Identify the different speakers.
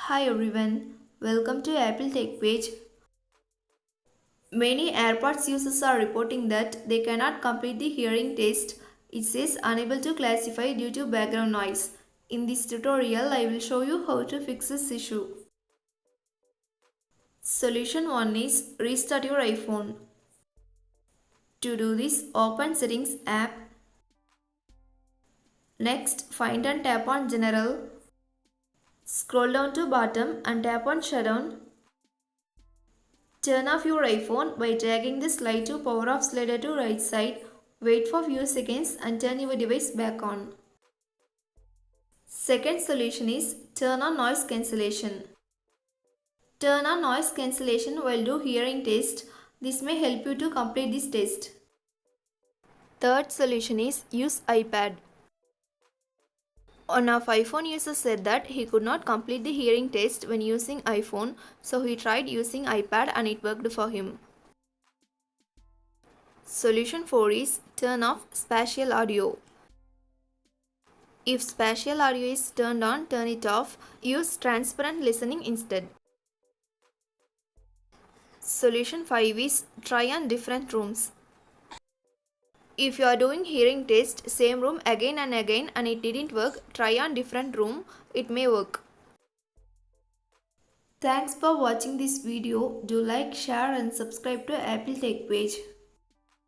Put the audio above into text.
Speaker 1: Hi everyone, welcome to Apple Tech Page. Many AirPods users are reporting that they cannot complete the hearing test. It says unable to classify due to background noise. In this tutorial, I will show you how to fix this issue. Solution 1 is restart your iPhone. To do this, open Settings app. Next, find and tap on General. Scroll down to bottom and tap on Shutdown. Turn off your iPhone by dragging the slide to power off slider to right side. Wait for few seconds and turn your device back on. Second solution is turn on noise cancellation. Turn on noise cancellation while do hearing test. This may help you to complete this test. Third solution is use iPad. One of iPhone users said that he could not complete the hearing test when using iPhone, so he tried using iPad and it worked for him. Solution 4 is turn off spatial audio. If spatial audio is turned on, turn it off. Use transparent listening instead. Solution 5 is try on different rooms. If you are doing hearing test, same room again and again and it didn't work, try on different room, it may work. Thanks for watching this video. Do like, share and subscribe to Apple Tech Page.